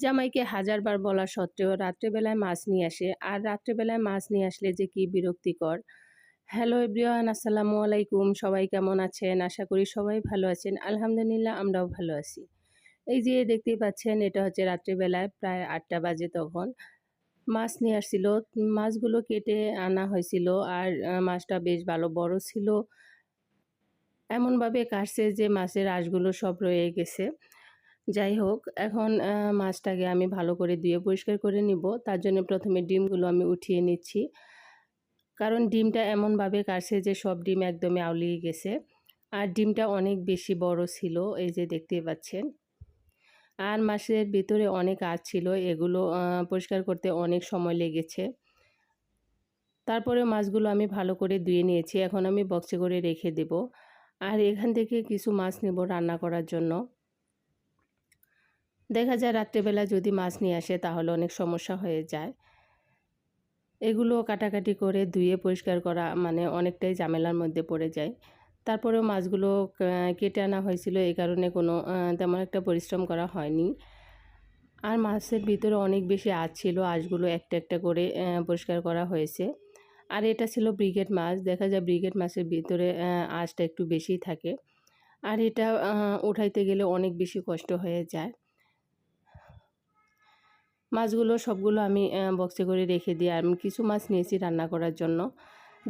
জামাইকে হাজারবার বলা সত্ত্বেও রাত্রেবেলায় মাছ নিয়ে আসে, আর রাত্রেবেলায় মাছ নিয়ে আসলে যে কি বিরক্তিকর। হ্যালো এভরিওয়ান, আসসালামু আলাইকুম। সবাই কেমন আছেন? আশা করি সবাই ভালো আছেন। আলহামদুলিল্লাহ, আমরাও ভালো আছি। এই যে দেখতেই পাচ্ছেন, এটা হচ্ছে রাত্রেবেলায় প্রায় ৮টা বাজে। তখন মাছ নিয়ে আসছিল। মাছগুলো কেটে আনা হয়েছিল, আর মাছটা বেশ ভালো বড় ছিল। এমনভাবে কাটছে যে মাছের আঁশগুলো সব রয়ে গেছে। যাই হোক, এখন মাছটাকে আমি ভালো করে ধুয়ে পরিষ্কার করে নিব। তার জন্য প্রথমে ডিমগুলো আমি উঠিয়ে নিচ্ছি, কারণ ডিমটা এমনভাবে কাটছে যে সব ডিম একদমই আউলিয়ে গেছে। আর ডিমটা অনেক বেশি বড় ছিল, এই যে দেখতেই পাচ্ছেন। আর মাছের ভিতরে অনেক আঁশ ছিল, এগুলো পরিষ্কার করতে অনেক সময় লেগেছে। তারপরে মাছগুলো আমি ভালো করে ধুয়ে নিয়েছি, এখন আমি বক্সে করে রেখে দেব। আর এখান থেকে কিছু মাছ নেব রান্না করার জন্য। দেখা যায় রাত্রেবেলা যদি মাছ নিয়ে আসে তাহলে অনেক সমস্যা হয়ে যায়। এগুলো কাটাকাটি করে ধুয়ে পরিষ্কার করা মানে অনেকটাই ঝামেলার মধ্যে পড়ে যায়। তারপরেও মাছগুলো কেটে আনা হয়েছিল, এই কারণে কোনো তেমন একটা পরিশ্রম করা হয়নি। আর মাছের ভিতরে অনেক বেশি আঁশ ছিল, আঁশগুলো একটা একটা করে পরিষ্কার করা হয়েছে। আর এটা ছিল ব্রিগেড মাছ। দেখা যায় ব্রিগেড মাছের ভিতরে আঁশটা একটু বেশি থাকে, আর এটা উঠাইতে গেলে অনেক বেশি কষ্ট হয়ে যায়। মাছগুলো সবগুলো আমি বক্সে করে রেখে দিই। আমি কিছু মাছ নিয়েছি রান্না করার জন্য,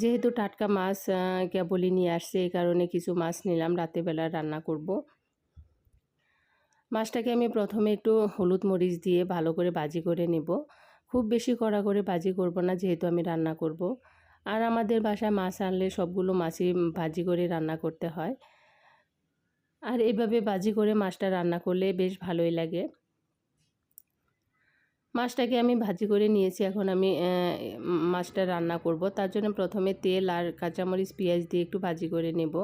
যেহেতু টাটকা মাছ কেবলই নিয়ে আসছে, এই কারণে কিছু মাছ নিলাম, রাতেরবেলা রান্না করব। মাছটাকে আমি প্রথমে একটু হলুদ মরিচ দিয়ে ভালো করে ভাজি করে নেব। খুব বেশি কড়া করে ভাজি করব না, যেহেতু আমি রান্না করব। আর আমাদের বাসায় মাছ আনলে সবগুলো মাছই ভাজি করে রান্না করতে হয়। আর এভাবে ভাজি করে মাছটা রান্না করলে বেশ ভালোই লাগে। মাছটাকে আমি ভাজি করে নিয়েছি, এখন আমি মাছটা রান্না করব। তার জন্য প্রথমে তেল আর কাঁচামরিচ পেঁয়াজ দিয়ে একটু ভাজি করে নেব।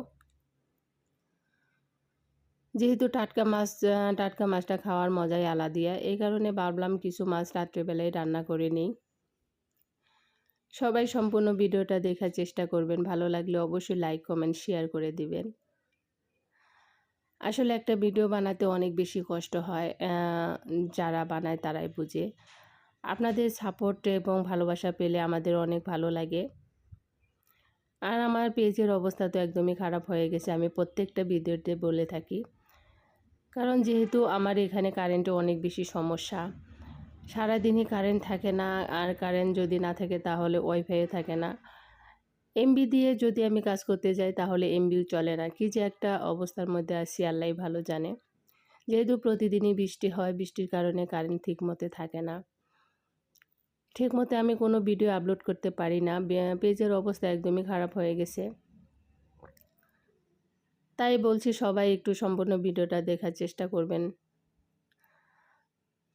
যেহেতু টাটকা মাছটা খাওয়ার মজাই আলাদা, এই কারণে ভাবলাম কিছু মাছ রাত্রেবেলায় রান্না করে নিই। সবাই সম্পূর্ণ ভিডিওটা দেখার চেষ্টা করবেন, ভালো লাগলে অবশ্যই লাইক কমেন্ট শেয়ার করে দিবেন। আসলে একটা ভিডিও বানাতে অনেক বেশি কষ্ট হয়, যারা বানায় তারাই বুঝে। আপনাদের সাপোর্ট এবং ভালোবাসা পেলে আমাদের অনেক ভালো লাগে। আর আমার পেজের অবস্থা তো একদমই খারাপ হয়ে গেছে, আমি প্রত্যেকটা ভিডিওতে বলে থাকি। কারণ যেহেতু আমার এখানে কারেন্টে অনেক বেশি সমস্যা, সারাদিনই কারেন্ট থাকে না। আর কারেন্ট যদি না থাকে তাহলে ওয়াইফাইও থাকে না। এমবি দিয়ে যদি আমি কাজ করতে যাই তাহলে এমবিও চলে না। কি যে একটা অবস্থার মধ্যে আছি, আল্লাহই ভালো জানে। যেহেতু প্রতিদিনই বৃষ্টি হয়, বৃষ্টির কারণে কারেন্ট ঠিকমতো থাকে না। ঠিকমতো আমি কোনো ভিডিও আপলোড করতে পারি না, পেজের অবস্থা একদমই খারাপ হয়ে গেছে। তাই বলছি সবাই একটু সম্পূর্ণ ভিডিওটা দেখার চেষ্টা করবেন।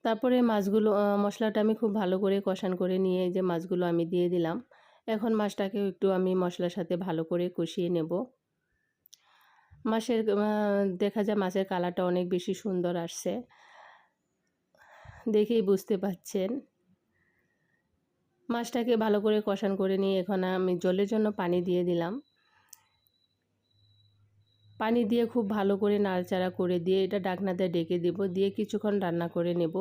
তারপরে মাছগুলো মশলাটা আমি খুব ভালো করে কষান করে নিয়ে যে মাছগুলো আমি দিয়ে দিলাম। এখন মাছটাকেও একটু আমি মশলার সাথে ভালো করে কষিয়ে নেব। দেখা যায় মাছের কালারটা অনেক বেশি সুন্দর আসছে, দেখেই বুঝতে পাচ্ছেন। মাছটাকে ভালো করে কষান করে নিয়ে এখন আমি জলের জন্য পানি দিয়ে দিলাম। পানি দিয়ে খুব ভালো করে নাড়াচাড়া করে দিয়ে এটা ঢাকনাতে ঢেকে দেব, দিয়ে কিছুক্ষণ রান্না করে নেব।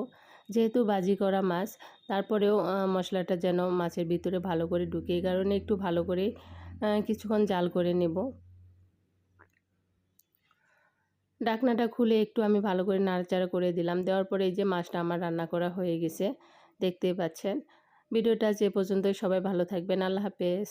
যেহেতু ভাজি করা মাছ, তারপরেও মশলাটা যেন মাছের ভিতরে ভালো করে ঢুকে, এই কারণে একটু ভালো করে কিছুক্ষণ জাল করে নেব। ঢাকনাটা খুলে একটু আমি ভালো করে নাড়াচাড়া করে দিলাম। দেওয়ার পরে এই যে মাছটা আমার রান্না করা হয়ে গেছে, দেখতেই পাচ্ছেন। ভিডিওটা যে পর্যন্তই, সবাই ভালো থাকবেন। আল্লাহ হাফেজ।